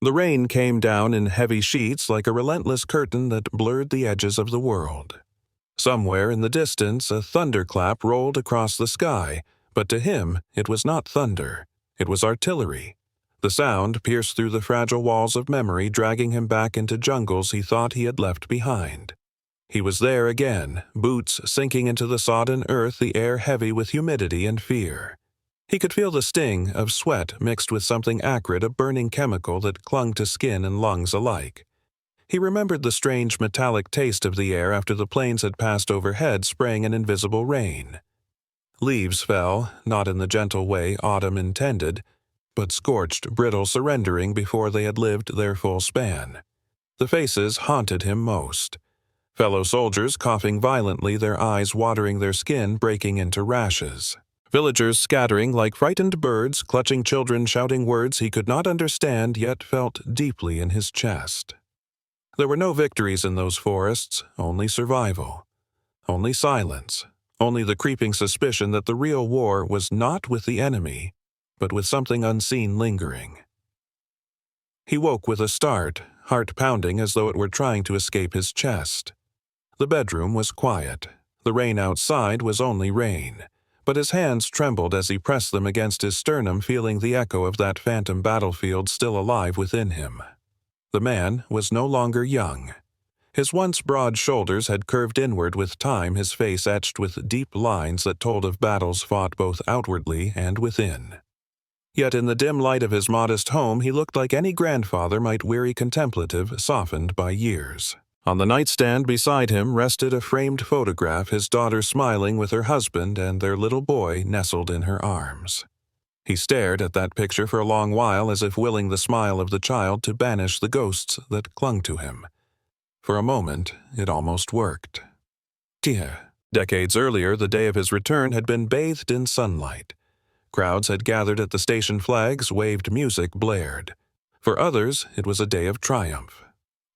The rain came down in heavy sheets like a relentless curtain that blurred the edges of the world. Somewhere in the distance, a thunderclap rolled across the sky, but to him it was not thunder. It was artillery. The sound pierced through the fragile walls of memory, dragging him back into jungles he thought he had left behind. He was there again, boots sinking into the sodden earth, the air heavy with humidity and fear. He could feel the sting of sweat mixed with something acrid, a burning chemical that clung to skin and lungs alike. He remembered the strange metallic taste of the air after the planes had passed overhead, spraying an invisible rain. Leaves fell, not in the gentle way autumn intended, but scorched, brittle, surrendering before they had lived their full span. The faces haunted him most. Fellow soldiers coughing violently, their eyes watering, their skin breaking into rashes. Villagers scattering like frightened birds, clutching children shouting words he could not understand yet felt deeply in his chest. There were no victories in those forests, only survival. Only silence. Only the creeping suspicion that the real war was not with the enemy, but with something unseen lingering. He woke with a start, heart pounding as though it were trying to escape his chest. The bedroom was quiet. The rain outside was only rain, but his hands trembled as he pressed them against his sternum, feeling the echo of that phantom battlefield still alive within him. The man was no longer young. His once broad shoulders had curved inward with time, his face etched with deep lines that told of battles fought both outwardly and within. Yet in the dim light of his modest home he looked like any grandfather might weary contemplative, softened by years. On the nightstand beside him rested a framed photograph, his daughter smiling with her husband and their little boy nestled in her arms. He stared at that picture for a long while, as if willing the smile of the child to banish the ghosts that clung to him. For a moment, it almost worked. Decades earlier, the day of his return had been bathed in sunlight. Crowds had gathered at the station flags, waved music blared. For others, it was a day of triumph.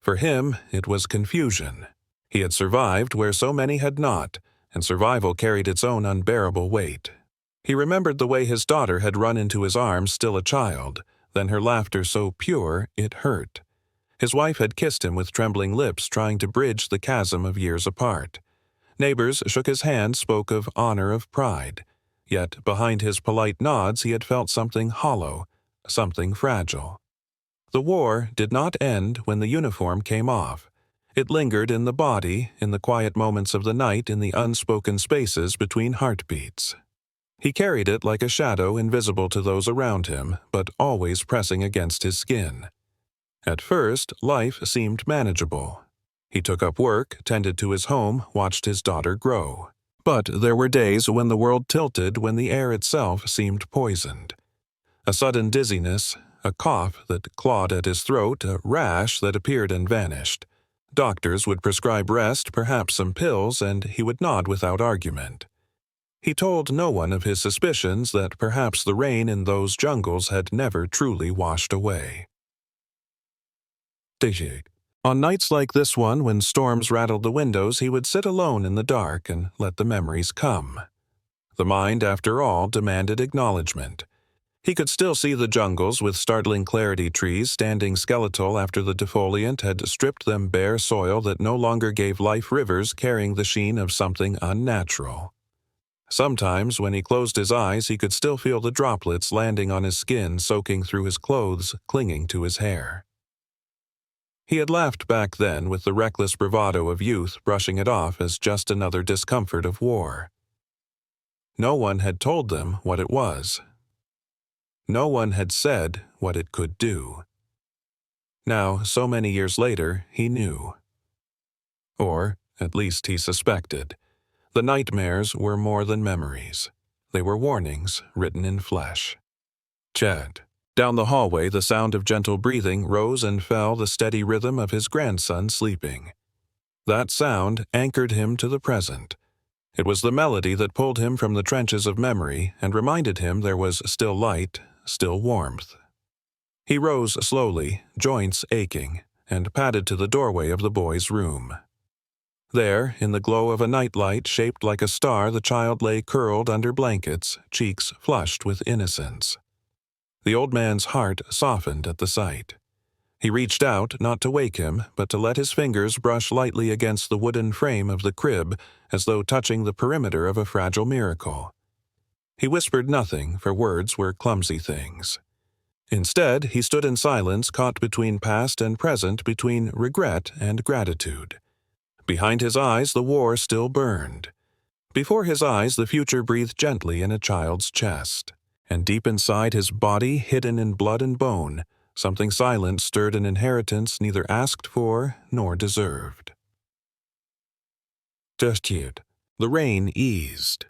For him, it was confusion. He had survived where so many had not, and survival carried its own unbearable weight. He remembered the way his daughter had run into his arms, still a child, then her laughter so pure it hurt. His wife had kissed him with trembling lips, trying to bridge the chasm of years apart. Neighbors shook his hand, spoke of honor, of pride. Yet behind his polite nods he had felt something hollow, something fragile. The war did not end when the uniform came off. It lingered in the body, in the quiet moments of the night, in the unspoken spaces between heartbeats. He carried it like a shadow, invisible to those around him, but always pressing against his skin. At first, life seemed manageable. He took up work, tended to his home, watched his daughter grow. But there were days when the world tilted, when the air itself seemed poisoned. A sudden dizziness, a cough that clawed at his throat, a rash that appeared and vanished. Doctors would prescribe rest, perhaps some pills, and he would nod without argument. He told no one of his suspicions that perhaps the rain in those jungles had never truly washed away. On nights like this one, when storms rattled the windows, he would sit alone in the dark and let the memories come. The mind, after all, demanded acknowledgement. He could still see the jungles with startling clarity, trees standing skeletal after the defoliant had stripped them bare soil that no longer gave life, rivers carrying the sheen of something unnatural. Sometimes, when he closed his eyes, he could still feel the droplets landing on his skin, soaking through his clothes, clinging to his hair. He had laughed back then with the reckless bravado of youth, brushing it off as just another discomfort of war. No one had told them what it was. No one had said what it could do. Now, so many years later, he knew. Or, at least he suspected. The nightmares were more than memories. They were warnings written in flesh. Chad. Down the hallway, the sound of gentle breathing rose and fell, the steady rhythm of his grandson sleeping. That sound anchored him to the present. It was the melody that pulled him from the trenches of memory and reminded him there was still light, still warmth. He rose slowly, joints aching, and padded to the doorway of the boy's room. There, in the glow of a nightlight shaped like a star, the child lay curled under blankets, cheeks flushed with innocence. The old man's heart softened at the sight. He reached out, not to wake him, but to let his fingers brush lightly against the wooden frame of the crib, as though touching the perimeter of a fragile miracle. He whispered nothing, for words were clumsy things. Instead, he stood in silence, caught between past and present, between regret and gratitude. Behind his eyes, the war still burned. Before his eyes, the future breathed gently in a child's chest. And deep inside his body, hidden in blood and bone, something silent stirred an inheritance neither asked for nor deserved. The rain eased.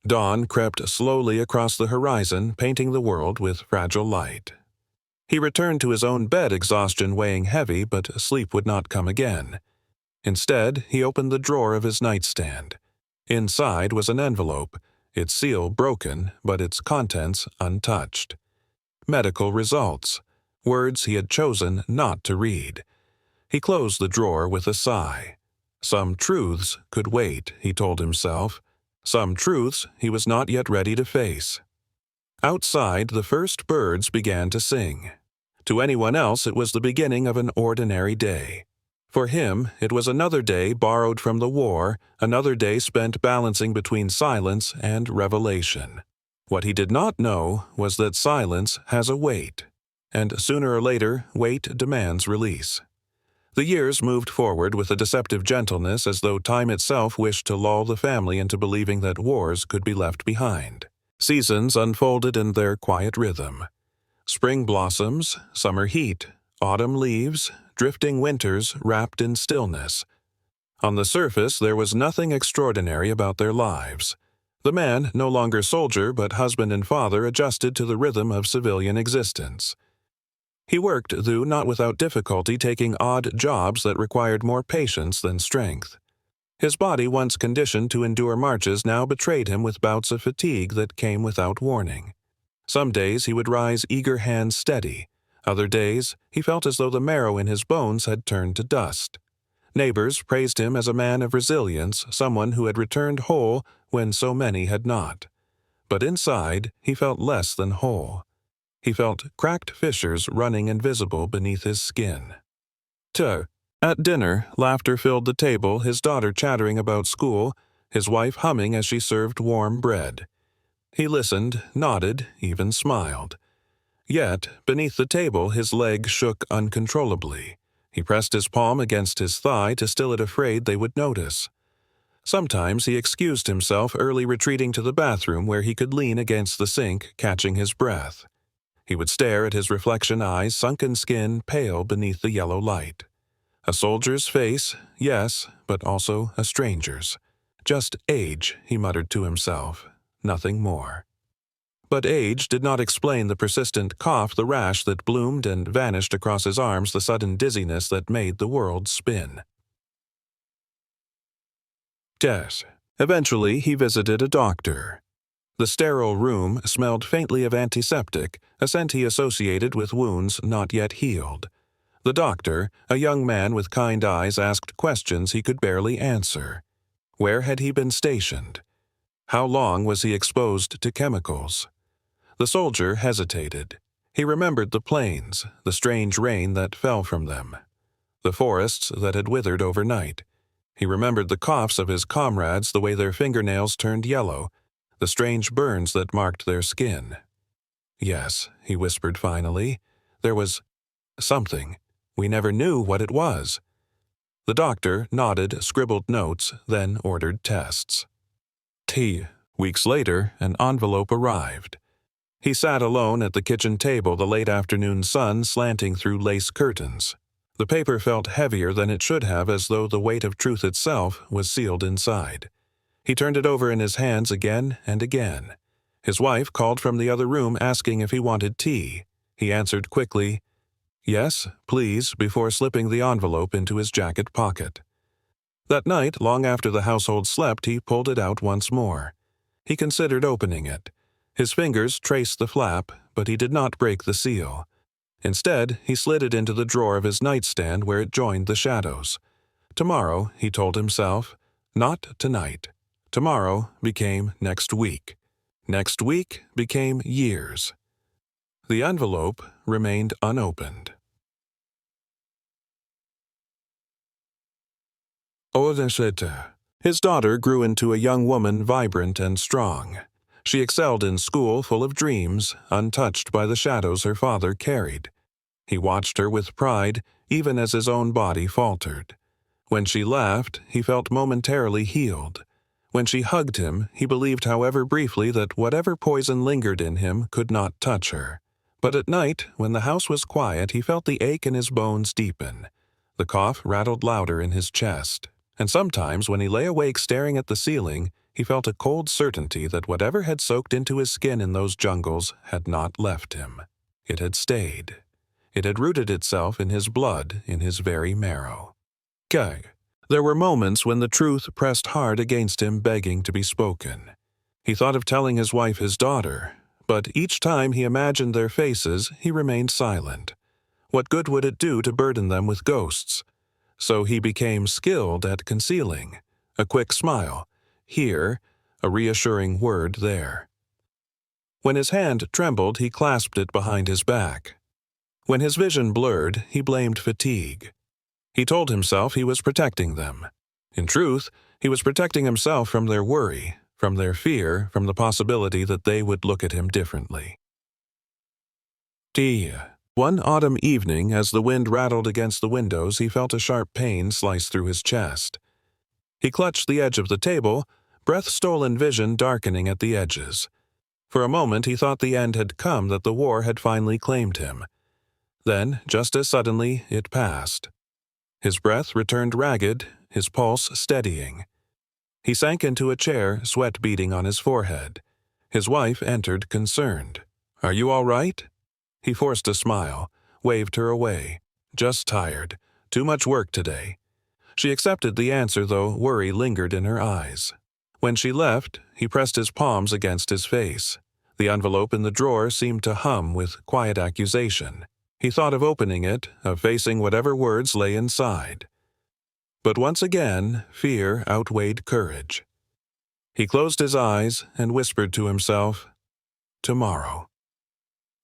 Dawn crept slowly across the horizon, painting the world with fragile light. He returned to his own bed, exhaustion weighing heavy, but sleep would not come again. Instead, he opened the drawer of his nightstand. Inside was an envelope, its seal broken, but its contents untouched. Medical results, words he had chosen not to read. He closed the drawer with a sigh. Some truths could wait, he told himself. Some truths he was not yet ready to face. Outside, the first birds began to sing. To anyone else, it was the beginning of an ordinary day. For him, it was another day borrowed from the war, another day spent balancing between silence and revelation. What he did not know was that silence has a weight, and sooner or later, weight demands release. The years moved forward with a deceptive gentleness, as though time itself wished to lull the family into believing that wars could be left behind. Seasons unfolded in their quiet rhythm. Spring blossoms, summer heat, autumn leaves, drifting winters wrapped in stillness. On the surface, there was nothing extraordinary about their lives. The man, no longer soldier but husband and father, adjusted to the rhythm of civilian existence. He worked, though not without difficulty, taking odd jobs that required more patience than strength. His body, once conditioned to endure marches, now betrayed him with bouts of fatigue that came without warning. Some days he would rise, eager hands steady. Other days he felt as though the marrow in his bones had turned to dust. Neighbors praised him as a man of resilience, someone who had returned whole when so many had not. But inside he felt less than whole. He felt cracked fissures running invisible beneath his skin. At dinner, laughter filled the table, his daughter chattering about school, his wife humming as she served warm bread. He listened, nodded, even smiled. Yet, beneath the table, his leg shook uncontrollably. He pressed his palm against his thigh to still it, afraid they would notice. Sometimes he excused himself, early retreating to the bathroom where he could lean against the sink, catching his breath. He would stare at his reflection, eyes, sunken skin, pale beneath the yellow light. A soldier's face, yes, but also a stranger's. Just age, he muttered to himself, nothing more. But age did not explain the persistent cough, the rash that bloomed and vanished across his arms, the sudden dizziness that made the world spin. Eventually, he visited a doctor. The sterile room smelled faintly of antiseptic, a scent he associated with wounds not yet healed. The doctor, a young man with kind eyes, asked questions he could barely answer. Where had he been stationed? How long was he exposed to chemicals? The soldier hesitated. He remembered the plains, the strange rain that fell from them, the forests that had withered overnight. He remembered the coughs of his comrades, the way their fingernails turned yellow, the strange burns that marked their skin. Yes, he whispered finally, there was something. We never knew what it was. The doctor nodded, scribbled notes, then ordered tests. Weeks later, an envelope arrived. He sat alone at the kitchen table, the late afternoon sun slanting through lace curtains. The paper felt heavier than it should have, as though the weight of truth itself was sealed inside. He turned it over in his hands again and again. His wife called from the other room asking if he wanted tea. He answered quickly, "Yes, please," before slipping the envelope into his jacket pocket. That night, long after the household slept, he pulled it out once more. He considered opening it. His fingers traced the flap, but he did not break the seal. Instead, he slid it into the drawer of his nightstand where it joined the shadows. Tomorrow, he told himself, not tonight. Tomorrow became next week. Next week became years. The envelope remained unopened. Odeshete. His daughter grew into a young woman vibrant and strong. She excelled in school, full of dreams, untouched by the shadows her father carried. He watched her with pride, even as his own body faltered. When she laughed, he felt momentarily healed. When she hugged him, he believed, however briefly, that whatever poison lingered in him could not touch her. But at night, when the house was quiet, he felt the ache in his bones deepen. The cough rattled louder in his chest. And sometimes, when he lay awake staring at the ceiling, he felt a cold certainty that whatever had soaked into his skin in those jungles had not left him. It had stayed. It had rooted itself in his blood, in his very marrow. Kag. There were moments when the truth pressed hard against him, begging to be spoken. He thought of telling his wife his daughter, but each time he imagined their faces, he remained silent. What good would it do to burden them with ghosts? So he became skilled at concealing. A quick smile, here, a reassuring word there. When his hand trembled, he clasped it behind his back. When his vision blurred, he blamed fatigue. He told himself he was protecting them. In truth, he was protecting himself from their worry, from their fear, from the possibility that they would look at him differently. One autumn evening, as the wind rattled against the windows, he felt a sharp pain slice through his chest. He clutched the edge of the table, breath-stolen vision darkening at the edges. For a moment he thought the end had come, that the war had finally claimed him. Then, just as suddenly, it passed. His breath returned ragged, his pulse steadying. He sank into a chair, sweat beading on his forehead. His wife entered, concerned. "Are you all right?" He forced a smile, waved her away. "Just tired. Too much work today." She accepted the answer, though worry lingered in her eyes. When she left, he pressed his palms against his face. The envelope in the drawer seemed to hum with quiet accusation. He thought of opening it, of facing whatever words lay inside. But once again, fear outweighed courage. He closed his eyes and whispered to himself, "Tomorrow."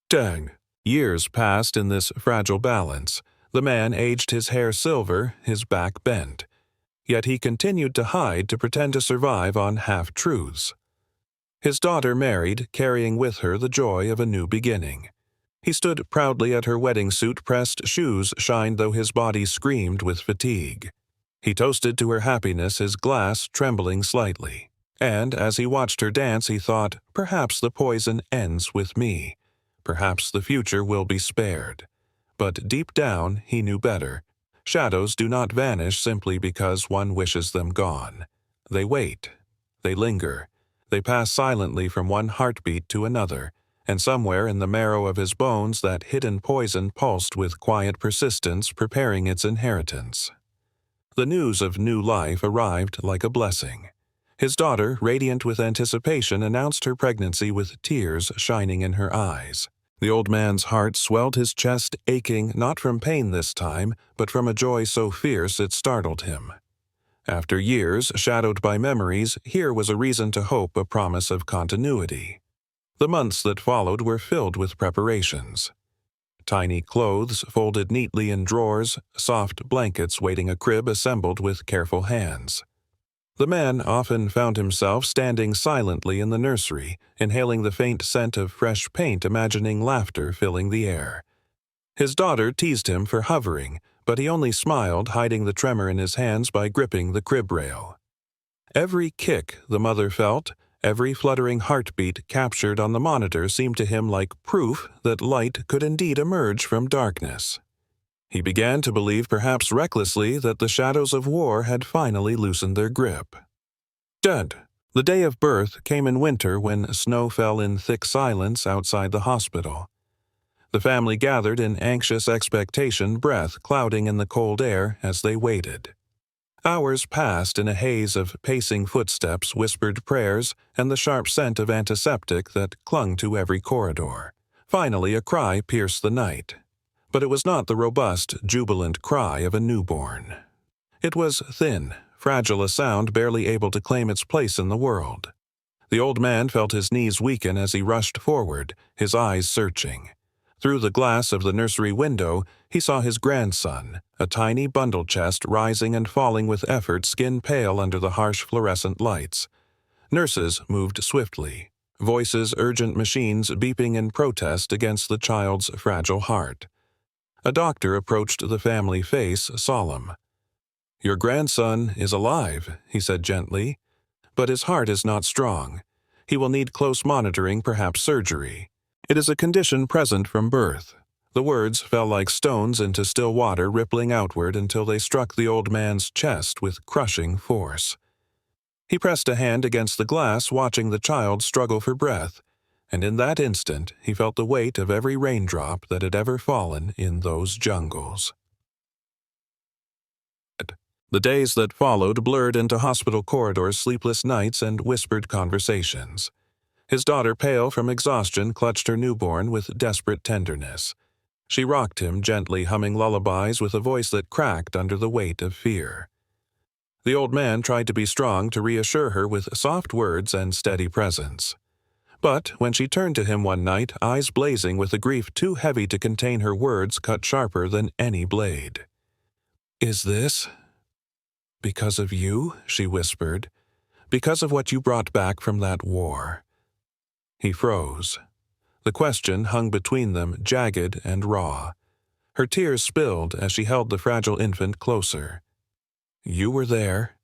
Dang. Years passed in this fragile balance. The man aged, his hair silver, his back bent. Yet he continued to hide, to pretend to survive on half-truths. His daughter married, carrying with her the joy of a new beginning. He stood proudly at her wedding suit, pressed shoes shined though his body screamed with fatigue. He toasted to her happiness, his glass trembling slightly. And as he watched her dance, he thought, perhaps the poison ends with me. Perhaps the future will be spared. But deep down, he knew better. Shadows do not vanish simply because one wishes them gone. They wait. They linger. They pass silently from one heartbeat to another, and somewhere in the marrow of his bones that hidden poison pulsed with quiet persistence, preparing its inheritance. The news of new life arrived like a blessing. His daughter, radiant with anticipation, announced her pregnancy with tears shining in her eyes. The old man's heart swelled, his chest aching, not from pain this time, but from a joy so fierce it startled him. After years shadowed by memories, here was a reason to hope, a promise of continuity. The months that followed were filled with preparations. Tiny clothes folded neatly in drawers, soft blankets waiting a crib assembled with careful hands. The man often found himself standing silently in the nursery, inhaling the faint scent of fresh paint, imagining laughter filling the air. His daughter teased him for hovering, but he only smiled, hiding the tremor in his hands by gripping the crib rail. Every kick the mother felt, every fluttering heartbeat captured on the monitor seemed to him like proof that light could indeed emerge from darkness. He began to believe, perhaps recklessly, that the shadows of war had finally loosened their grip. Dead. The day of birth came in winter when snow fell in thick silence outside the hospital. The family gathered in anxious expectation, breath clouding in the cold air as they waited. Hours passed in a haze of pacing footsteps, whispered prayers, and the sharp scent of antiseptic that clung to every corridor. Finally, a cry pierced the night. But it was not the robust, jubilant cry of a newborn. It was thin, fragile, a sound barely able to claim its place in the world. The old man felt his knees weaken as he rushed forward, his eyes searching. Through the glass of the nursery window, He saw his grandson, a tiny bundle chest rising and falling with effort, skin pale under the harsh fluorescent lights. Nurses moved swiftly, voices urgent machines beeping in protest against the child's fragile heart. A doctor approached the family face, solemn. "Your grandson is alive," he said gently, "but his heart is not strong. He will need close monitoring, perhaps surgery. It is a condition present from birth." The words fell like stones into still water, rippling outward until they struck the old man's chest with crushing force. He pressed a hand against the glass, watching the child struggle for breath, and in that instant he felt the weight of every raindrop that had ever fallen in those jungles. The days that followed blurred into hospital corridors, sleepless nights, and whispered conversations. His daughter, pale from exhaustion, clutched her newborn with desperate tenderness. She rocked him gently, humming lullabies with a voice that cracked under the weight of fear. The old man tried to be strong, to reassure her with soft words and steady presence. But when she turned to him one night, eyes blazing with a grief too heavy to contain her words, cut sharper than any blade. "Is this because of you?" she whispered. "Because of what you brought back from that war?" He froze. The question hung between them, jagged and raw. Her tears spilled as she held the fragile infant closer. "You were there.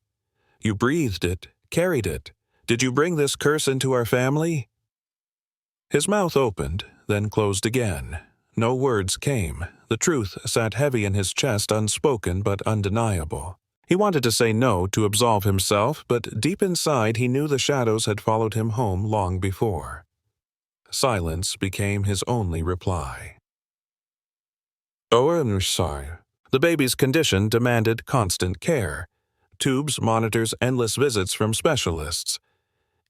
You breathed it, carried it. Did you bring this curse into our family?" His mouth opened, then closed again. No words came. The truth sat heavy in his chest, unspoken but undeniable. He wanted to say no, to absolve himself, but deep inside he knew the shadows had followed him home long before. Silence became his only reply. "Oh, I'm sorry." The baby's condition demanded constant care. Tubes, monitors, endless visits from specialists.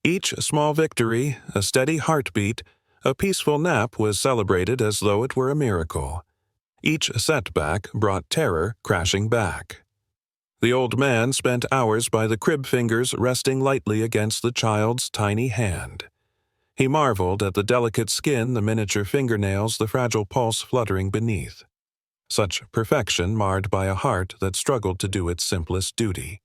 Each small victory, a steady heartbeat, a peaceful nap was celebrated as though it were a miracle. Each setback brought terror crashing back. The old man spent hours by the crib, fingers resting lightly against the child's tiny hand. He marveled at the delicate skin, the miniature fingernails, the fragile pulse fluttering beneath. Such perfection marred by a heart that struggled to do its simplest duty.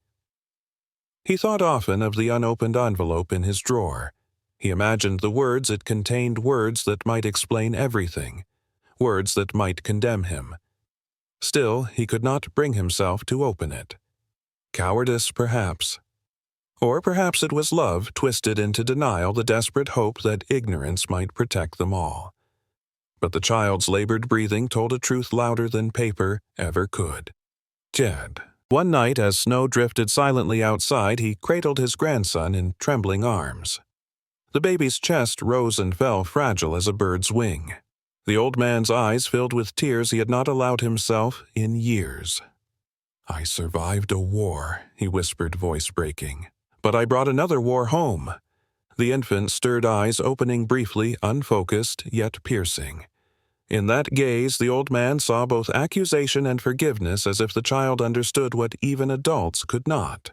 He thought often of the unopened envelope in his drawer. He imagined the words it contained, words that might explain everything, words that might condemn him. Still, he could not bring himself to open it. Cowardice, perhaps. Or perhaps it was love twisted into denial, the desperate hope that ignorance might protect them all. But the child's labored breathing told a truth louder than paper ever could. Jed. One night, as snow drifted silently outside, he cradled his grandson in trembling arms. The baby's chest rose and fell, fragile as a bird's wing. The old man's eyes filled with tears he had not allowed himself in years. "I survived a war," he whispered, voice breaking. "But I brought another war home." The infant stirred eyes, opening briefly, unfocused, yet piercing. In that gaze, the old man saw both accusation and forgiveness, as if the child understood what even adults could not.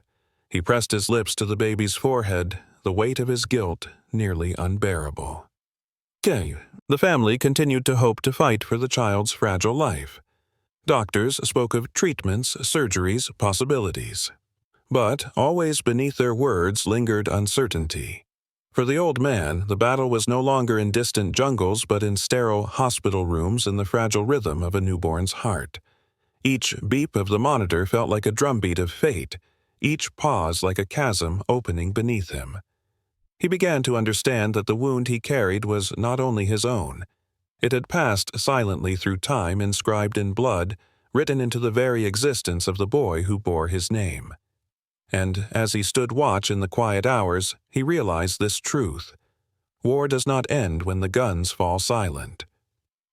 He pressed his lips to the baby's forehead, the weight of his guilt nearly unbearable. The family continued to hope, to fight for the child's fragile life. Doctors spoke of treatments, surgeries, possibilities. But always beneath their words lingered uncertainty. For the old man, the battle was no longer in distant jungles, but in sterile hospital rooms, in the fragile rhythm of a newborn's heart. Each beep of the monitor felt like a drumbeat of fate, each pause like a chasm opening beneath him. He began to understand that the wound he carried was not only his own. It had passed silently through time, inscribed in blood, written into the very existence of the boy who bore his name. And as he stood watch in the quiet hours, he realized this truth. War does not end when the guns fall silent.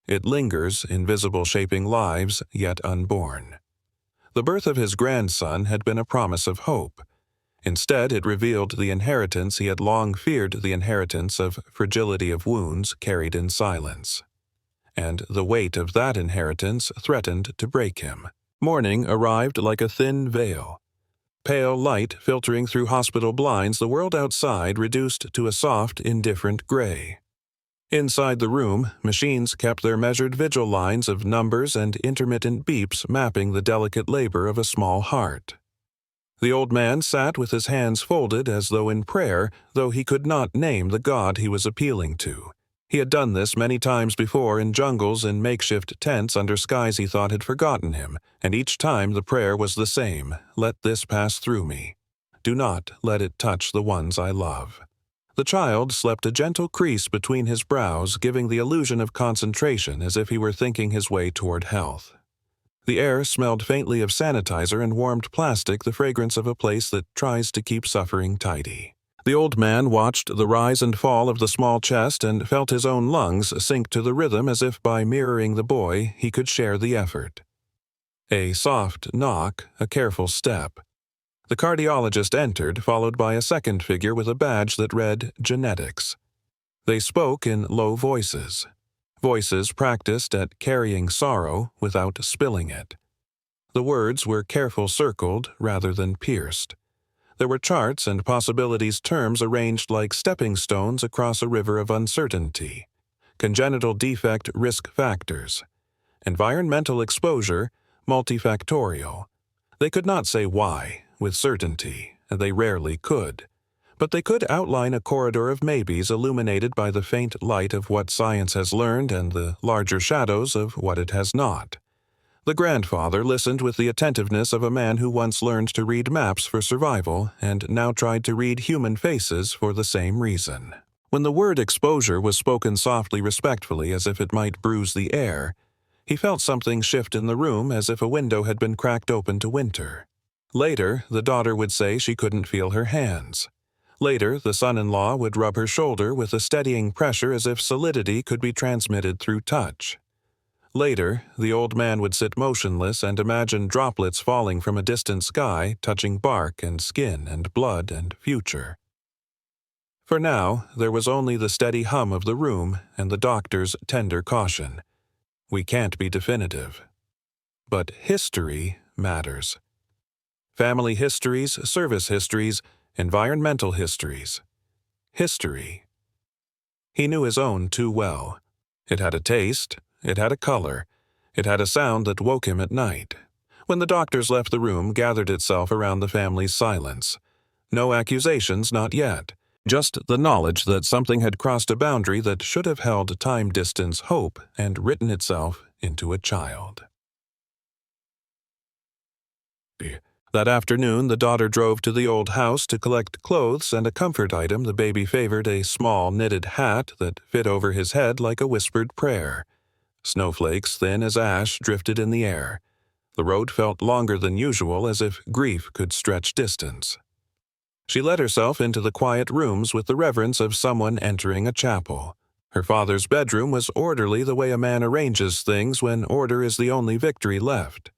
It lingers, invisible, shaping lives yet unborn. The birth of his grandson had been a promise of hope. Instead, it revealed the inheritance he had long feared, the inheritance of fragility of wounds carried in silence. And the weight of that inheritance threatened to break him. Morning arrived like a thin veil. Pale light filtering through hospital blinds, the world outside reduced to a soft, indifferent gray. Inside the room, machines kept their measured vigil lines of numbers and intermittent beeps mapping the delicate labor of a small heart. The old man sat with his hands folded as though in prayer, though he could not name the God he was appealing to. He had done this many times before in jungles and makeshift tents under skies he thought had forgotten him, and each time the prayer was the same: "Let this pass through me. Do not let it touch the ones I love." The child slept a gentle crease between his brows, giving the illusion of concentration as if he were thinking his way toward health. The air smelled faintly of sanitizer and warmed plastic, the fragrance of a place that tries to keep suffering tidy. The old man watched the rise and fall of the small chest and felt his own lungs sink to the rhythm as if by mirroring the boy he could share the effort. A soft knock, a careful step. The cardiologist entered, followed by a second figure with a badge that read Genetics. They spoke in low voices. Voices practiced at carrying sorrow without spilling it. The words were careful circled rather than pierced. There were charts and possibilities terms arranged like stepping stones across a river of uncertainty. Congenital defect risk factors. Environmental exposure multifactorial. They could not say why with certainty, and they rarely could. But they could outline a corridor of maybes illuminated by the faint light of what science has learned and the larger shadows of what it has not. The grandfather listened with the attentiveness of a man who once learned to read maps for survival and now tried to read human faces for the same reason. When the word exposure was spoken softly, respectfully, as if it might bruise the air, he felt something shift in the room as if a window had been cracked open to winter. Later, the daughter would say she couldn't feel her hands. Later, the son-in-law would rub her shoulder with a steadying pressure as if solidity could be transmitted through touch. Later, the old man would sit motionless and imagine droplets falling from a distant sky, touching bark and skin and blood and future. For now, there was only the steady hum of the room and the doctor's tender caution. We can't be definitive. But history matters. Family histories, service histories, environmental histories. History. He knew his own too well. It had a taste, it had a color, it had a sound that woke him at night. When the doctors left, the room gathered itself around the family's silence. No accusations, not yet. Just the knowledge that something had crossed a boundary that should have held time-distance hope and written itself into a child. That afternoon, the daughter drove to the old house to collect clothes and a comfort item the baby favored, a small knitted hat that fit over his head like a whispered prayer. Snowflakes thin as ash drifted in the air. The road felt longer than usual, as if grief could stretch distance. She let herself into the quiet rooms with the reverence of someone entering a chapel. Her father's bedroom was orderly the way a man arranges things when order is the only victory left.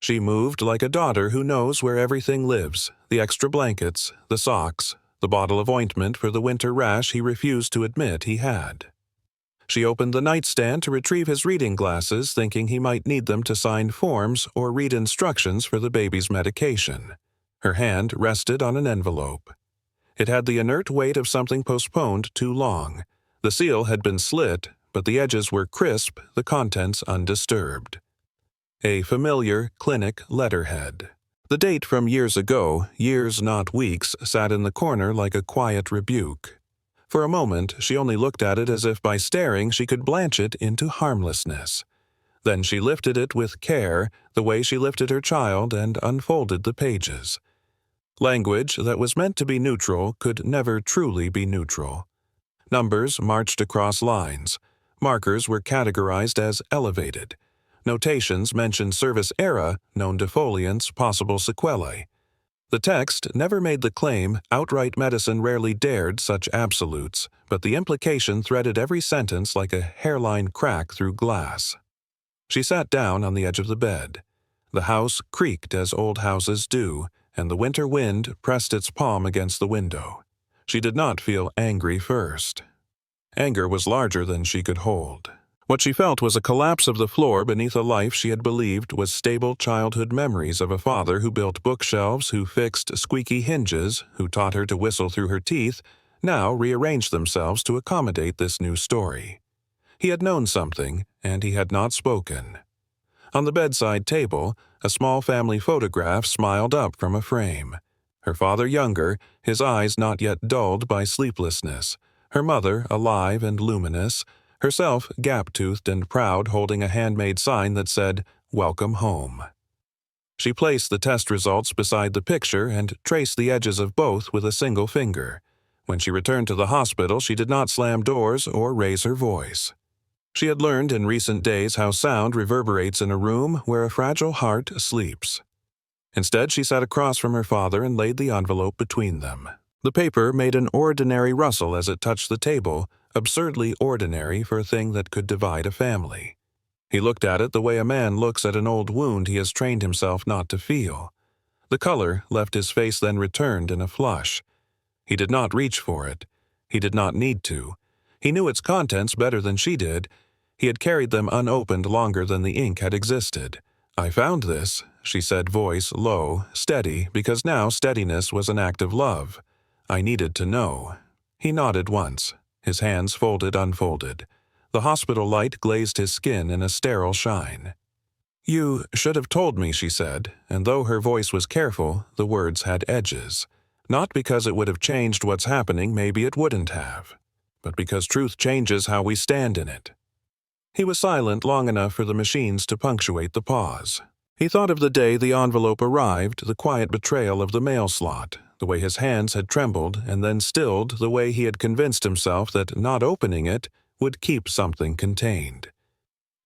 She moved like a daughter who knows where everything lives, the extra blankets, the socks, the bottle of ointment for the winter rash he refused to admit he had. She opened the nightstand to retrieve his reading glasses, thinking he might need them to sign forms or read instructions for the baby's medication. Her hand rested on an envelope. It had the inert weight of something postponed too long. The seal had been slit, but the edges were crisp, the contents undisturbed. A familiar clinic letterhead. The date from years ago, years not weeks, sat in the corner like a quiet rebuke. For a moment, she only looked at it as if by staring she could blanch it into harmlessness. Then she lifted it with care, the way she lifted her child, and unfolded the pages. Language that was meant to be neutral could never truly be neutral. Numbers marched across lines. Markers were categorized as elevated. Notations mentioned service era, known defoliants, possible sequelae. The text never made the claim, outright medicine rarely dared such absolutes, but the implication threaded every sentence like a hairline crack through glass. She sat down on the edge of the bed. The house creaked as old houses do, and the winter wind pressed its palm against the window. She did not feel angry first. Anger was larger than she could hold. What she felt was a collapse of the floor beneath a life she had believed was stable childhood memories of a father who built bookshelves, who fixed squeaky hinges, who taught her to whistle through her teeth, now rearranged themselves to accommodate this new story. He had known something, and he had not spoken. On the bedside table, a small family photograph smiled up from a frame. Her father younger, his eyes not yet dulled by sleeplessness, her mother alive and luminous, herself gap-toothed and proud, holding a handmade sign that said, "Welcome home." She placed the test results beside the picture and traced the edges of both with a single finger. When she returned to the hospital, she did not slam doors or raise her voice. She had learned in recent days how sound reverberates in a room where a fragile heart sleeps. Instead, she sat across from her father and laid the envelope between them. The paper made an ordinary rustle as it touched the table, absurdly ordinary for a thing that could divide a family. He looked at it the way a man looks at an old wound he has trained himself not to feel. The color left his face, then returned in a flush. He did not reach for it. He did not need to. He knew its contents better than she did. He had carried them unopened longer than the ink had existed. "I found this," she said, voice low, steady, because now steadiness was an act of love. "I needed to know." He nodded once. His hands folded, unfolded. The hospital light glazed his skin in a sterile shine. "You should have told me," she said, and though her voice was careful, the words had edges. Not because it would have changed what's happening, maybe it wouldn't have, but because truth changes how we stand in it. He was silent long enough for the machines to punctuate the pause. He thought of the day the envelope arrived, the quiet betrayal of the mail slot, the way his hands had trembled and then stilled, the way he had convinced himself that not opening it would keep something contained.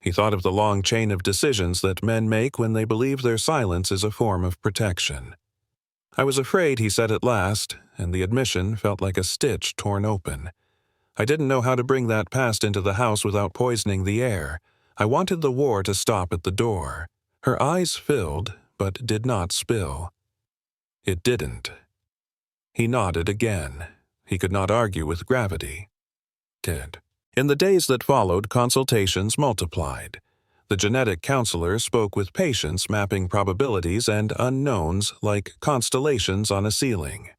He thought of the long chain of decisions that men make when they believe their silence is a form of protection. "I was afraid," he said at last, and the admission felt like a stitch torn open. "I didn't know how to bring that past into the house without poisoning the air. I wanted the war to stop at the door." Her eyes filled, but did not spill. It didn't. He nodded again. He could not argue with gravity. Did. In the days that followed, consultations multiplied. The genetic counselor spoke with patients, mapping probabilities and unknowns like constellations on a ceiling.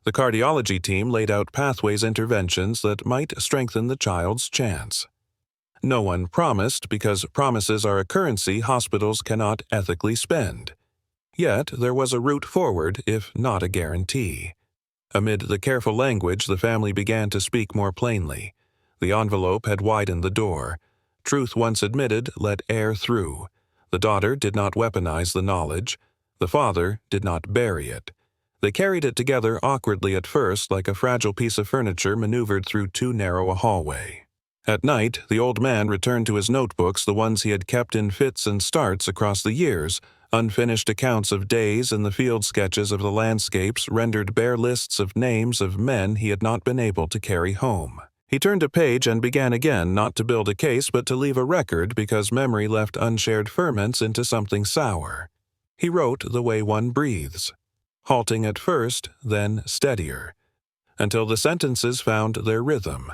The cardiology team laid out pathways interventions that might strengthen the child's chance. No one promised, because promises are a currency hospitals cannot ethically spend. Yet there was a route forward, if not a guarantee. Amid the careful language, the family began to speak more plainly. The envelope had widened the door. Truth once admitted let air through. The daughter did not weaponize the knowledge. The father did not bury it. They carried it together awkwardly at first, like a fragile piece of furniture maneuvered through too narrow a hallway. At night, the old man returned to his notebooks, the ones he had kept in fits and starts across the years, unfinished accounts of days and the field sketches of the landscapes, rendered bare lists of names of men he had not been able to carry home. He turned a page and began again, not to build a case but to leave a record, because memory left unshared ferments into something sour. He wrote the way one breathes, halting at first, then steadier, until the sentences found their rhythm.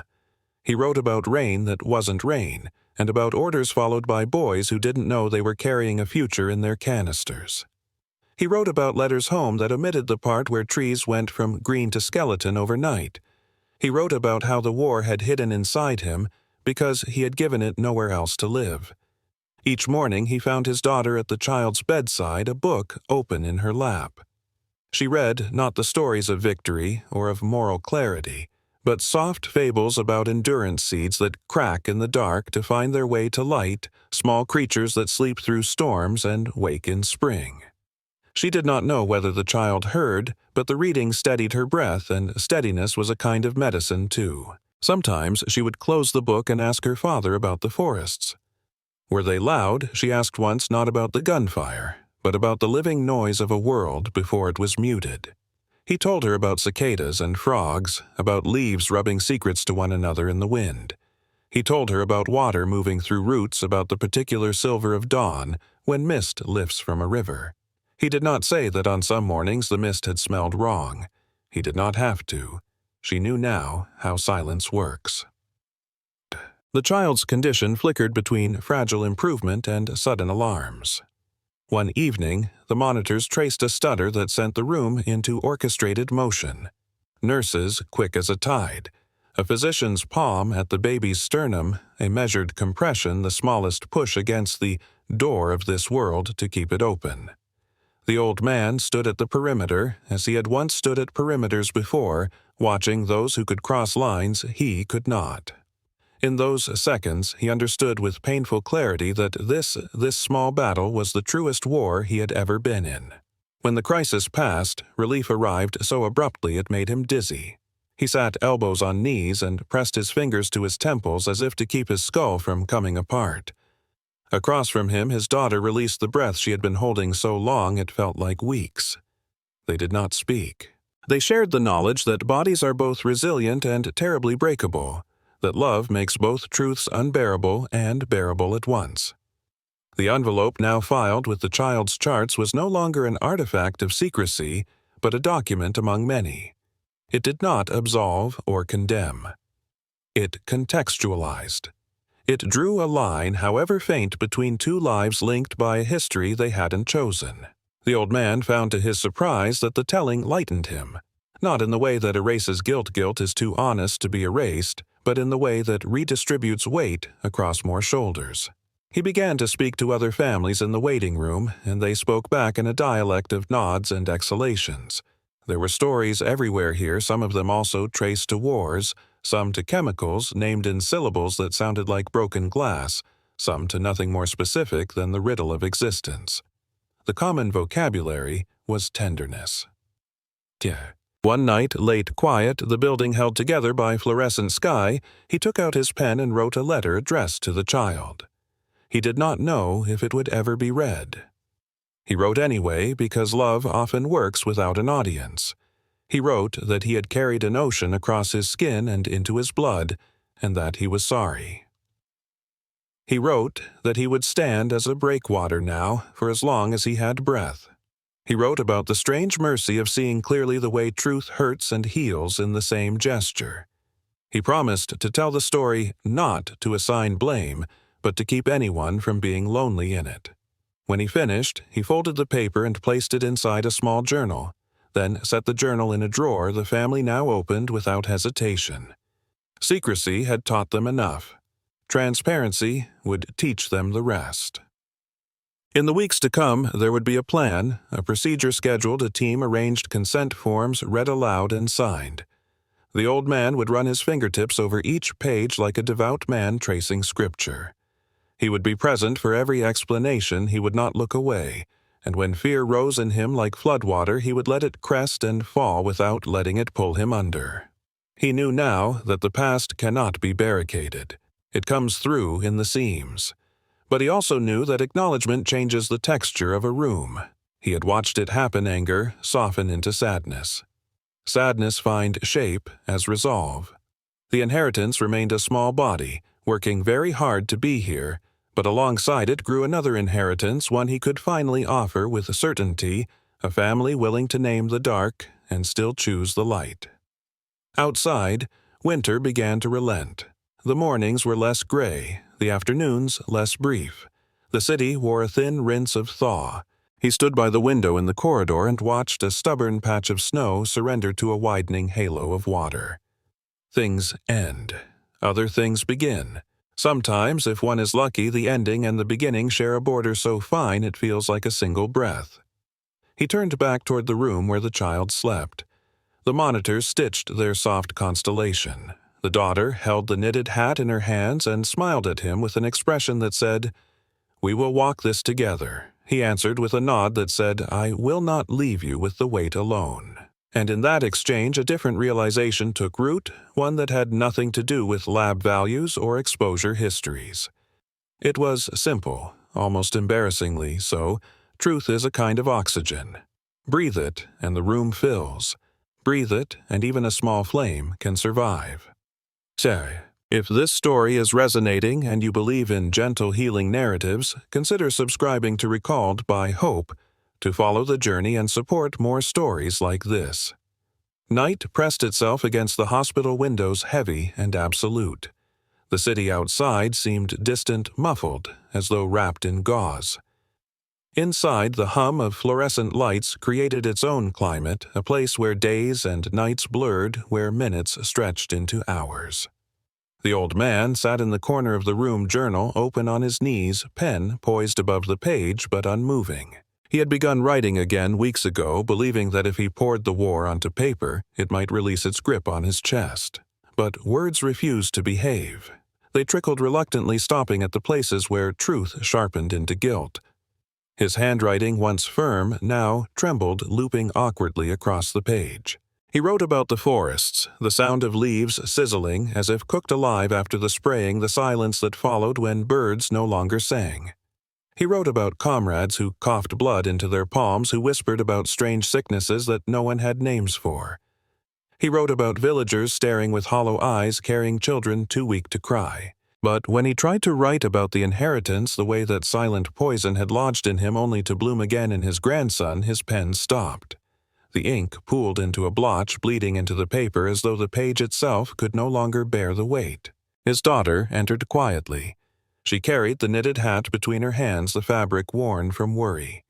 He wrote about rain that wasn't rain, and about orders followed by boys who didn't know they were carrying a future in their canisters. He wrote about letters home that omitted the part where trees went from green to skeleton overnight. He wrote about how the war had hidden inside him because he had given it nowhere else to live. Each morning he found his daughter at the child's bedside, a book open in her lap. She read not the stories of victory or of moral clarity, but soft fables about endurance seeds that crack in the dark to find their way to light, small creatures that sleep through storms and wake in spring. She did not know whether the child heard, but the reading steadied her breath, and steadiness was a kind of medicine, too. Sometimes she would close the book and ask her father about the forests. Were they loud? She asked once, not about the gunfire, but about the living noise of a world before it was muted. He told her about cicadas and frogs, about leaves rubbing secrets to one another in the wind. He told her about water moving through roots, about the particular silver of dawn when mist lifts from a river. He did not say that on some mornings the mist had smelled wrong. He did not have to. She knew now how silence works. The child's condition flickered between fragile improvement and sudden alarms. One evening, the monitors traced a stutter that sent the room into orchestrated motion. nurses quick as a tide, a physician's palm at the baby's sternum, a measured compression, the smallest push against the door of this world to keep it open. The old man stood at the perimeter, as he had once stood at perimeters before, watching those who could cross lines he could not. In those seconds, he understood with painful clarity that this small battle was the truest war he had ever been in. When the crisis passed, relief arrived so abruptly it made him dizzy. He sat elbows on knees and pressed his fingers to his temples as if to keep his skull from coming apart. Across from him, his daughter released the breath she had been holding so long it felt like weeks. They did not speak. They shared the knowledge that bodies are both resilient and terribly breakable, that love makes both truths unbearable and bearable at once. The envelope now filed with the child's charts was no longer an artifact of secrecy, but a document among many. It did not absolve or condemn. It contextualized. It drew a line, however faint, between two lives linked by a history they hadn't chosen. The old man found to his surprise that the telling lightened him, not in the way that erases guilt is too honest to be erased, but in the way that redistributes weight across more shoulders. He began to speak to other families in the waiting room, and they spoke back in a dialect of nods and exhalations. There were stories everywhere here, some of them also traced to wars, some to chemicals named in syllables that sounded like broken glass, some to nothing more specific than the riddle of existence. The common vocabulary was tenderness. One night, late quiet, the building held together by fluorescent sky, he took out his pen and wrote a letter addressed to the child. He did not know if it would ever be read. He wrote anyway because love often works without an audience. He wrote that he had carried an ocean across his skin and into his blood, and that he was sorry. He wrote that he would stand as a breakwater now for as long as he had breath. He wrote about the strange mercy of seeing clearly the way truth hurts and heals in the same gesture. He promised to tell the story not to assign blame, but to keep anyone from being lonely in it. When he finished, he folded the paper and placed it inside a small journal, then set the journal in a drawer the family now opened without hesitation. Secrecy had taught them enough. Transparency would teach them the rest. In the weeks to come, there would be a plan, a procedure scheduled, a team arranged, consent forms read aloud and signed. The old man would run his fingertips over each page like a devout man tracing scripture. He would be present for every explanation, he would not look away, and when fear rose in him like floodwater, he would let it crest and fall without letting it pull him under. He knew now that the past cannot be barricaded. It comes through in the seams. But he also knew that acknowledgement changes the texture of a room. He had watched it happen, anger soften into sadness. Sadness find shape as resolve. The inheritance remained a small body, working very hard to be here, but alongside it grew another inheritance, one he could finally offer with certainty, a family willing to name the dark and still choose the light. Outside, winter began to relent. The mornings were less gray, the afternoons less brief. The city wore a thin rinse of thaw. He stood by the window in the corridor and watched a stubborn patch of snow surrender to a widening halo of water. Things end. Other things begin. Sometimes, if one is lucky, the ending and the beginning share a border so fine it feels like a single breath. He turned back toward the room where the child slept. The monitors stitched their soft constellation. The daughter held the knitted hat in her hands and smiled at him with an expression that said, "We will walk this together." He answered with a nod that said, "I will not leave you with the weight alone." And in that exchange a different realization took root, one that had nothing to do with lab values or exposure histories. It was simple, almost embarrassingly so. Truth is a kind of oxygen. Breathe it, and the room fills. Breathe it, and even a small flame can survive. If this story is resonating and you believe in gentle healing narratives, consider subscribing to Recalled by Hope to follow the journey and support more stories like this. Night pressed itself against the hospital windows, heavy and absolute. The city outside seemed distant, muffled, as though wrapped in gauze. Inside, the hum of fluorescent lights created its own climate, a place where days and nights blurred, where minutes stretched into hours. The old man sat in the corner of the room, journal open on his knees, pen poised above the page but unmoving. He had begun writing again weeks ago, believing that if he poured the war onto paper, it might release its grip on his chest. But words refused to behave. They trickled reluctantly, stopping at the places where truth sharpened into guilt. His handwriting, once firm, now trembled, looping awkwardly across the page. He wrote about the forests, the sound of leaves sizzling as if cooked alive after the spraying, the silence that followed when birds no longer sang. He wrote about comrades who coughed blood into their palms, who whispered about strange sicknesses that no one had names for. He wrote about villagers staring with hollow eyes, carrying children too weak to cry. But when he tried to write about the inheritance, the way that silent poison had lodged in him only to bloom again in his grandson, his pen stopped. The ink pooled into a blotch, bleeding into the paper as though the page itself could no longer bear the weight. His daughter entered quietly. She carried the knitted hat between her hands, the fabric worn from worry.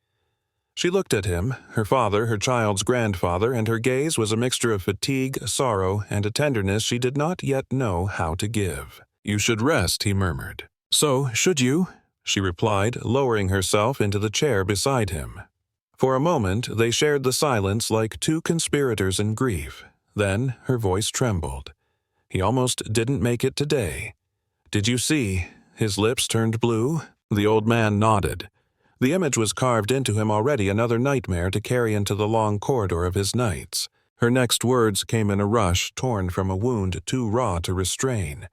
She looked at him, her father, her child's grandfather, and her gaze was a mixture of fatigue, sorrow, and a tenderness she did not yet know how to give. "You should rest," he murmured. "So should you?" she replied, lowering herself into the chair beside him. For a moment they shared the silence like two conspirators in grief. Then her voice trembled. "He almost didn't make it today. Did you see?" His lips turned blue. The old man nodded. The image was carved into him already, another nightmare to carry into the long corridor of his nights. Her next words came in a rush, torn from a wound too raw to restrain.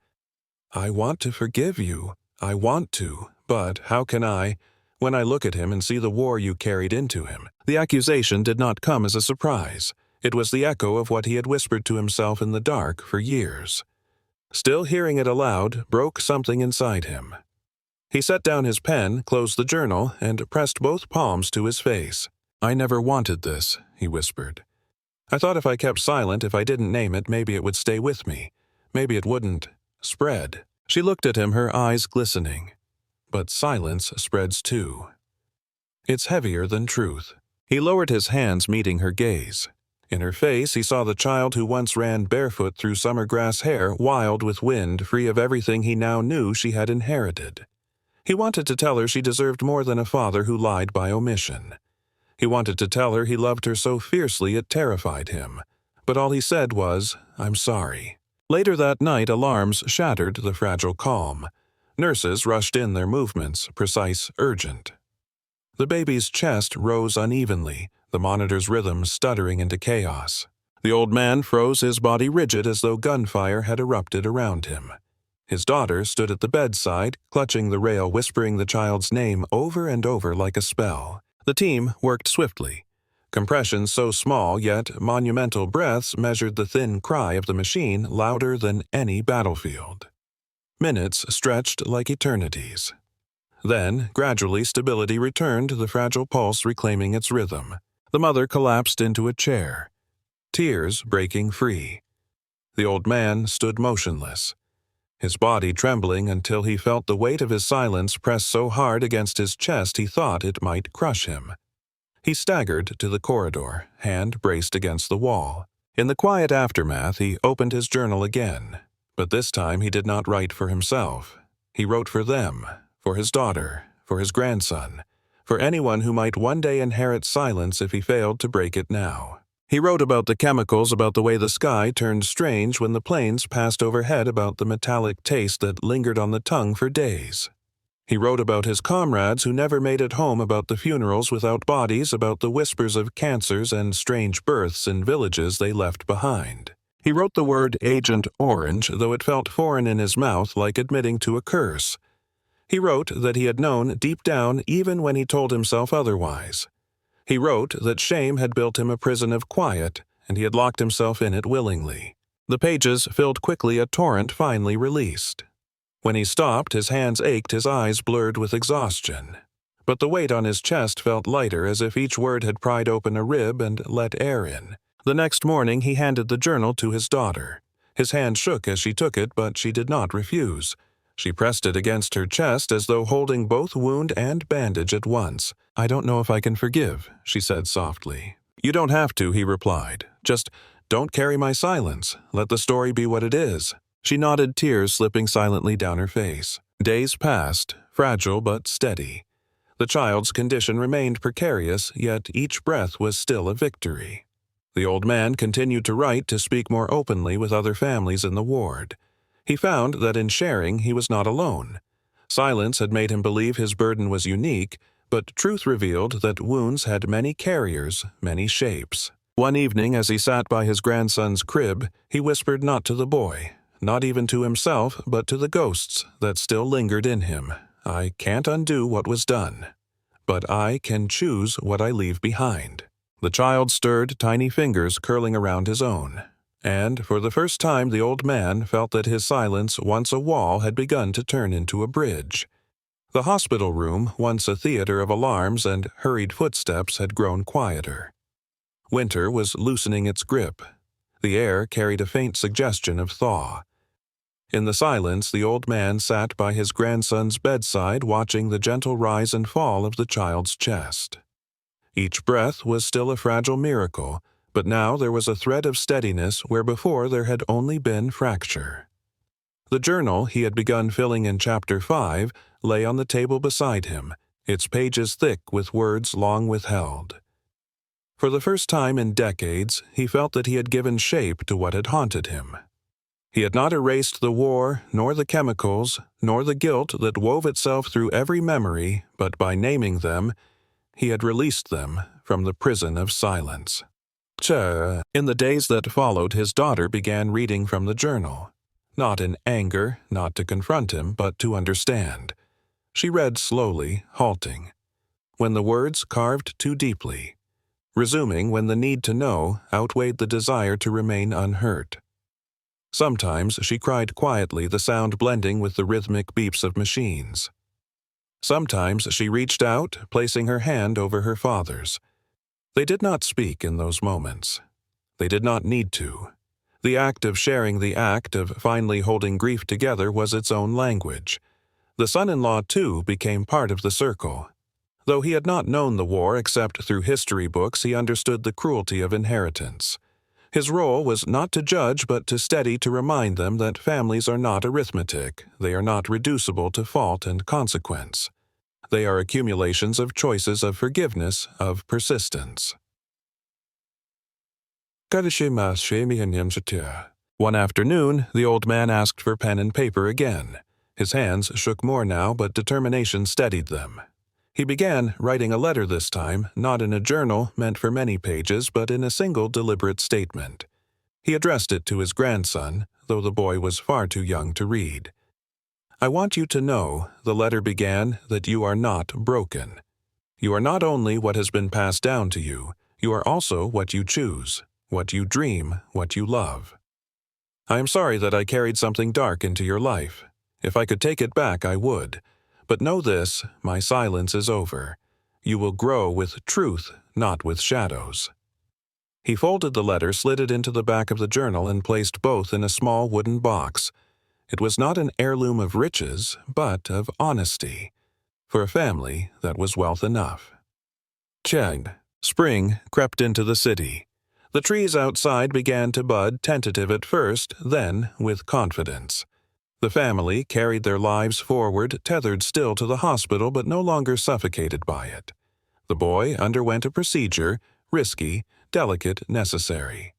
"I want to forgive you. I want to. But how can I, when I look at him and see the war you carried into him?" The accusation did not come as a surprise. It was the echo of what he had whispered to himself in the dark for years. Still hearing it aloud broke something inside him. He set down his pen, closed the journal, and pressed both palms to his face. "I never wanted this," he whispered. "I thought if I kept silent, if I didn't name it, maybe it would stay with me. Maybe it wouldn't spread." She looked at him, her eyes glistening. But silence spreads too. It's heavier than truth. He lowered his hands, meeting her gaze. In her face he saw the child who once ran barefoot through summer grass hair, wild with wind, free of everything he now knew she had inherited. He wanted to tell her she deserved more than a father who lied by omission. He wanted to tell her he loved her so fiercely it terrified him. But all he said was, "I'm sorry." Later that night, alarms shattered the fragile calm. Nurses rushed in, their movements precise, urgent. The baby's chest rose unevenly, the monitor's rhythm stuttering into chaos. The old man froze, his body rigid as though gunfire had erupted around him. His daughter stood at the bedside, clutching the rail, whispering the child's name over and over like a spell. The team worked swiftly. Compressions so small yet monumental breaths measured the thin cry of the machine, louder than any battlefield. Minutes stretched like eternities. Then, gradually, stability returned, the fragile pulse reclaiming its rhythm. The mother collapsed into a chair, tears breaking free. The old man stood motionless, his body trembling until he felt the weight of his silence press so hard against his chest he thought it might crush him. He staggered to the corridor, hand braced against the wall. In the quiet aftermath, he opened his journal again. But this time he did not write for himself. He wrote for them, for his daughter, for his grandson, for anyone who might one day inherit silence if he failed to break it now. He wrote about the chemicals, about the way the sky turned strange when the planes passed overhead, about the metallic taste that lingered on the tongue for days. He wrote about his comrades who never made it home, about the funerals without bodies, about the whispers of cancers and strange births in villages they left behind. He wrote the word Agent Orange, though it felt foreign in his mouth, like admitting to a curse. He wrote that he had known deep down even when he told himself otherwise. He wrote that shame had built him a prison of quiet, and he had locked himself in it willingly. The pages filled quickly, a torrent finally released. When he stopped, his hands ached, his eyes blurred with exhaustion. But the weight on his chest felt lighter, as if each word had pried open a rib and let air in. The next morning he handed the journal to his daughter. His hand shook as she took it, but she did not refuse. She pressed it against her chest as though holding both wound and bandage at once. "I don't know if I can forgive," she said softly. "You don't have to," he replied. "Just don't carry my silence. Let the story be what it is." She nodded, tears slipping silently down her face. Days passed, fragile but steady. The child's condition remained precarious, yet each breath was still a victory. The old man continued to write, to speak more openly with other families in the ward. He found that in sharing he was not alone. Silence had made him believe his burden was unique, but truth revealed that wounds had many carriers, many shapes. One evening, as he sat by his grandson's crib, he whispered not to the boy, not even to himself, but to the ghosts that still lingered in him. "I can't undo what was done, but I can choose what I leave behind." The child stirred, tiny fingers curling around his own. And for the first time the old man felt that his silence, once a wall, had begun to turn into a bridge. The hospital room, once a theater of alarms and hurried footsteps, had grown quieter. Winter was loosening its grip. The air carried a faint suggestion of thaw. In the silence, the old man sat by his grandson's bedside, watching the gentle rise and fall of the child's chest. Each breath was still a fragile miracle, but now there was a thread of steadiness where before there had only been fracture. The journal he had begun filling in Chapter 5 lay on the table beside him, its pages thick with words long withheld. For the first time in decades, he felt that he had given shape to what had haunted him. He had not erased the war, nor the chemicals, nor the guilt that wove itself through every memory, but by naming them, he had released them from the prison of silence. In the days that followed, his daughter began reading from the journal. Not in anger, not to confront him, but to understand. She read slowly, halting, when the words carved too deeply, resuming when the need to know outweighed the desire to remain unhurt. Sometimes she cried quietly, the sound blending with the rhythmic beeps of machines. Sometimes she reached out, placing her hand over her father's. They did not speak in those moments. They did not need to. The act of sharing, the act of finally holding grief together, was its own language. The son-in-law, too, became part of the circle. Though he had not known the war except through history books, he understood the cruelty of inheritance. His role was not to judge, but to steady, to remind them that families are not arithmetic. They are not reducible to fault and consequence. They are accumulations of choices, of forgiveness, of persistence. One afternoon, the old man asked for pen and paper again. His hands shook more now, but determination steadied them. He began writing a letter this time, not in a journal meant for many pages, but in a single deliberate statement. He addressed it to his grandson, though the boy was far too young to read. "I want you to know," the letter began, "that you are not broken. You are not only what has been passed down to you, you are also what you choose, what you dream, what you love. I am sorry that I carried something dark into your life. If I could take it back, I would. But know this, my silence is over. You will grow with truth, not with shadows." He folded the letter, slid it into the back of the journal, and placed both in a small wooden box. It was not an heirloom of riches, but of honesty, for a family that was wealth enough. Spring crept into the city. The trees outside began to bud, tentative at first, then with confidence. The family carried their lives forward, tethered still to the hospital, but no longer suffocated by it. The boy underwent a procedure, risky, delicate, necessary.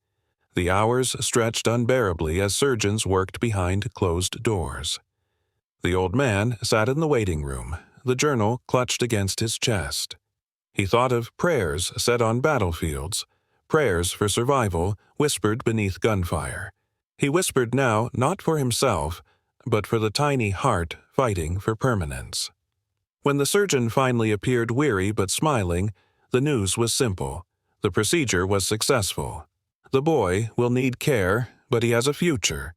The hours stretched unbearably as surgeons worked behind closed doors. The old man sat in the waiting room, the journal clutched against his chest. He thought of prayers said on battlefields, prayers for survival whispered beneath gunfire. He whispered now not for himself, but for the tiny heart fighting for permanence. When the surgeon finally appeared, weary but smiling, the news was simple. The procedure was successful. The boy will need care, but he has a future.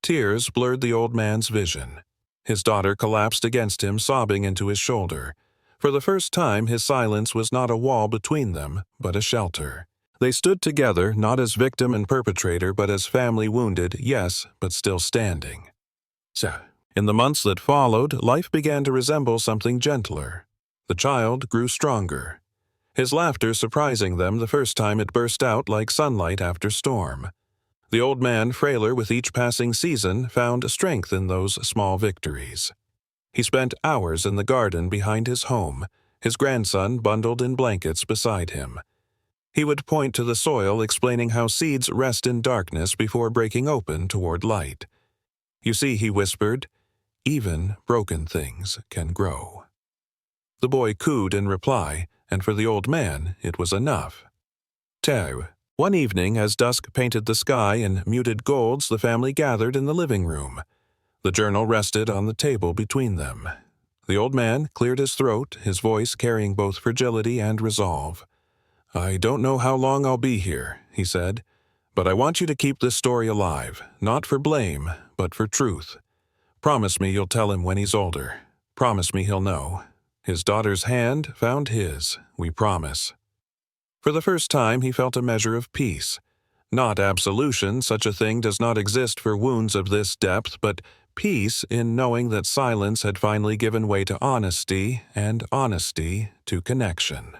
Tears blurred the old man's vision. His daughter collapsed against him, sobbing into his shoulder. For the first time, his silence was not a wall between them, but a shelter. They stood together, not as victim and perpetrator, but as family wounded, yes, but still standing. In the months that followed, life began to resemble something gentler. The child grew stronger, his laughter surprising them the first time it burst out like sunlight after storm. The old man, frailer with each passing season, found strength in those small victories. He spent hours in the garden behind his home, his grandson bundled in blankets beside him. He would point to the soil, explaining how seeds rest in darkness before breaking open toward light. "You see," he whispered, "even broken things can grow." The boy cooed in reply, and for the old man it was enough. Two. One evening, as dusk painted the sky in muted golds, the family gathered in the living room. The journal rested on the table between them. The old man cleared his throat, his voice carrying both fragility and resolve. "I don't know how long I'll be here," he said, "but I want you to keep this story alive, not for blame, but for truth. Promise me you'll tell him when he's older. Promise me he'll know. His daughter's hand found his, we promise." For the first time he felt a measure of peace. Not absolution, such a thing does not exist for wounds of this depth, but peace in knowing that silence had finally given way to honesty, and honesty to connection.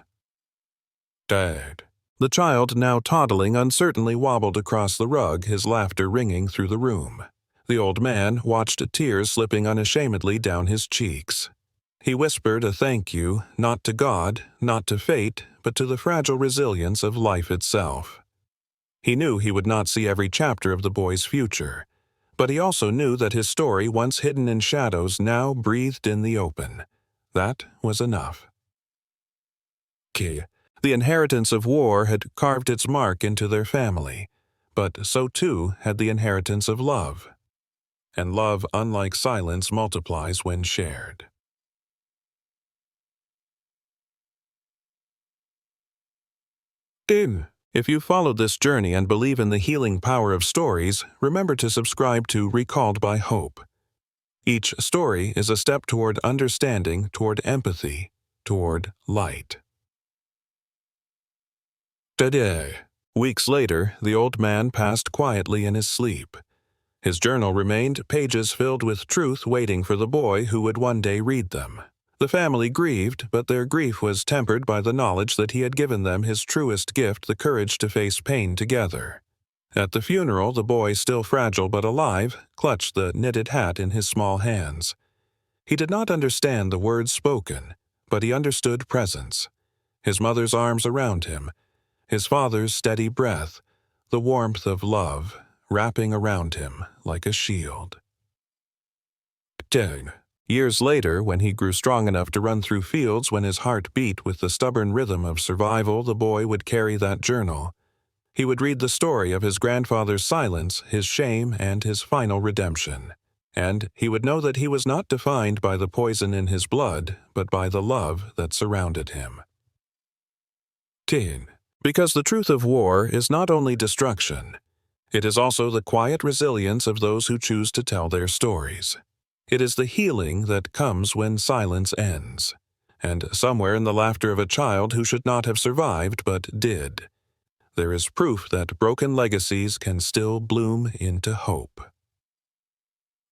Dad. The child, now toddling, uncertainly wobbled across the rug, his laughter ringing through the room. The old man watched tears slipping unashamedly down his cheeks. He whispered a thank you, not to God, not to fate, but to the fragile resilience of life itself. He knew he would not see every chapter of the boy's future, but he also knew that his story, once hidden in shadows, now breathed in the open. That was enough. The inheritance of war had carved its mark into their family, but so too had the inheritance of love. And love, unlike silence, multiplies when shared. If you followed this journey and believe in the healing power of stories, remember to subscribe to Recalled by Hope. Each story is a step toward understanding, toward empathy, toward light. Today. Weeks later, the old man passed quietly in his sleep. His journal remained, pages filled with truth waiting for the boy who would one day read them. The family grieved, but their grief was tempered by the knowledge that he had given them his truest gift, the courage to face pain together. At the funeral, the boy, still fragile but alive, clutched the knitted hat in his small hands. He did not understand the words spoken, but he understood presence. His mother's arms around him, his father's steady breath, the warmth of love wrapping around him like a shield. 10. Years later, when he grew strong enough to run through fields when his heart beat with the stubborn rhythm of survival, the boy would carry that journal. He would read the story of his grandfather's silence, his shame, and his final redemption. And he would know that he was not defined by the poison in his blood, but by the love that surrounded him. 10. Because the truth of war is not only destruction, it is also the quiet resilience of those who choose to tell their stories. It is the healing that comes when silence ends, and somewhere in the laughter of a child who should not have survived but did, there is proof that broken legacies can still bloom into hope.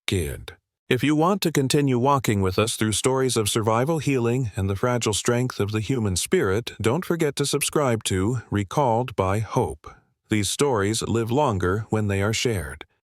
Kid. If you want to continue walking with us through stories of survival, healing, and the fragile strength of the human spirit, don't forget to subscribe to Recalled by Hope. These stories live longer when they are shared.